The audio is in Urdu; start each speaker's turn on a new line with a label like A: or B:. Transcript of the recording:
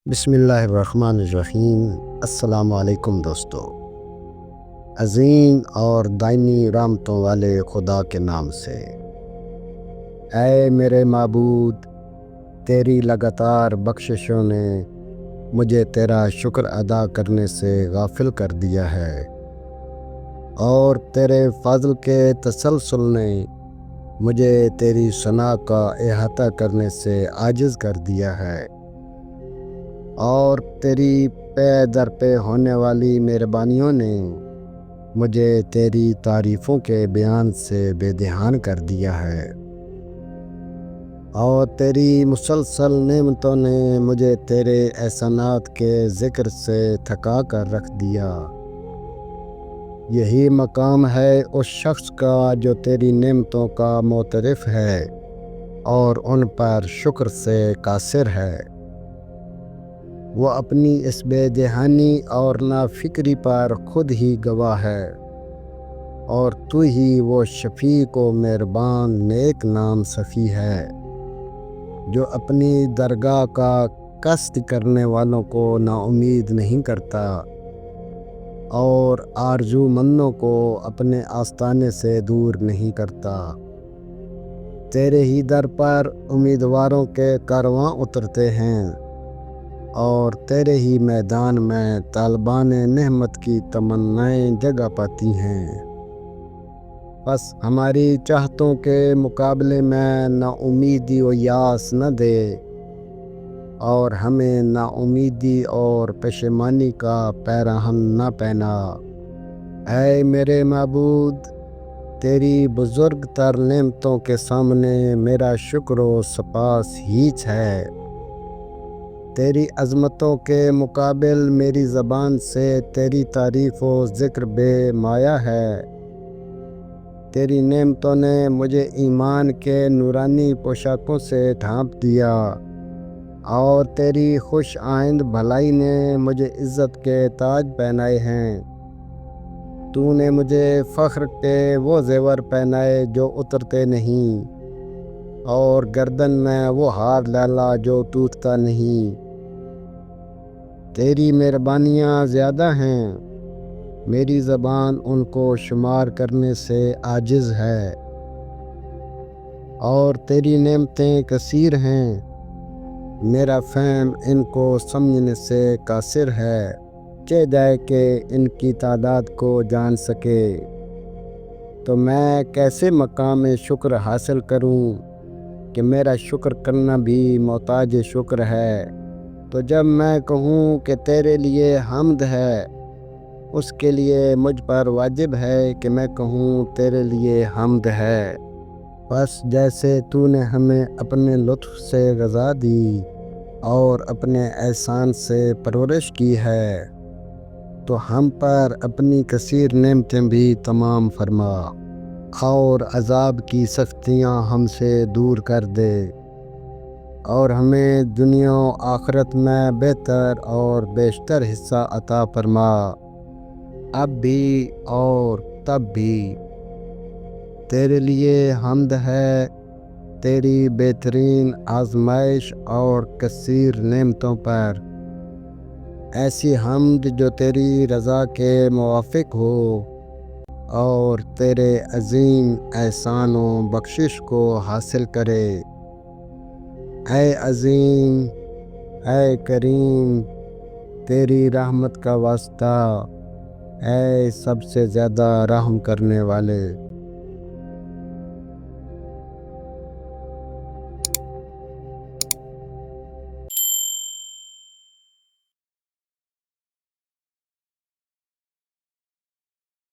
A: بسم اللہ الرحمن الرحیم۔ السلام علیکم دوستو۔ عظیم اور دائمی رحمتوں والے خدا کے نام سے، اے میرے معبود، تیری لگاتار بخششوں نے مجھے تیرا شکر ادا کرنے سے غافل کر دیا ہے، اور تیرے فضل کے تسلسل نے مجھے تیری ثنا کا احاطہ کرنے سے عاجز کر دیا ہے، اور تیری پے در پہ ہونے والی مہربانیوں نے مجھے تیری تعریفوں کے بیان سے بے دھیان کر دیا ہے، اور تیری مسلسل نعمتوں نے مجھے تیرے احسانات کے ذکر سے تھکا کر رکھ دیا۔ یہی مقام ہے اس شخص کا جو تیری نعمتوں کا معترف ہے اور ان پر شکر سے قاصر ہے۔ وہ اپنی اس بے دہانی اور نافکری پر خود ہی گواہ ہے، اور تو ہی وہ شفیق و مہربان نیک نام سخی ہے، جو اپنی درگاہ کا قصد کرنے والوں کو نا امید نہیں کرتا، اور آرزو مندوں کو اپنے آستانے سے دور نہیں کرتا۔ تیرے ہی در پر امیدواروں کے کارواں اترتے ہیں، اور تیرے ہی میدان میں طالبان نعمت کی تمنائیں جگہ پاتی ہیں۔ بس ہماری چاہتوں کے مقابلے میں نا امیدی و یاس نہ دے، اور ہمیں نا امیدی اور پشیمانی کا پیراہن نہ پہنا۔ اے میرے معبود، تیری بزرگ تر نعمتوں کے سامنے میرا شکر و سپاس ہیچ ہے۔ تیری عظمتوں کے مقابل میری زبان سے تیری تعریف و ذکر بے مایہ ہے۔ تیری نعمتوں نے مجھے ایمان کے نورانی پوشاکوں سے ڈھانپ دیا، اور تیری خوش آئند بھلائی نے مجھے عزت کے تاج پہنائے ہیں۔ تو نے مجھے فخر کے وہ زیور پہنائے جو اترتے نہیں، اور گردن میں وہ ہار ڈالا جو ٹوٹتا نہیں۔ تیری مہربانیاں زیادہ ہیں، میری زبان ان کو شمار کرنے سے عاجز ہے، اور تیری نعمتیں کثیر ہیں، میرا فہم ان کو سمجھنے سے قاصر ہے، کہ جائے کہ ان کی تعداد کو جان سکے۔ تو میں کیسے مقام شکر حاصل کروں کہ میرا شکر کرنا بھی محتاج شکر ہے۔ تو جب میں کہوں کہ تیرے لیے حمد ہے، اس کے لیے مجھ پر واجب ہے کہ میں کہوں تیرے لیے حمد ہے۔ بس جیسے تو نے ہمیں اپنے لطف سے غذا دی اور اپنے احسان سے پرورش کی ہے، تو ہم پر اپنی کثیر نعمتیں بھی تمام فرما، اور عذاب کی سختیاں ہم سے دور کر دے، اور ہمیں دنیا و آخرت میں بہتر اور بیشتر حصہ عطا فرما، اب بھی اور تب بھی۔ تیرے لیے حمد ہے، تیری بہترین آزمائش اور کثیر نعمتوں پر، ایسی حمد جو تیری رضا کے موافق ہو اور تیرے عظیم احسان و بخشش کو حاصل کرے۔ اے عظیم، اے کریم، تیری رحمت کا واسطہ، اے سب سے زیادہ رحم کرنے والے۔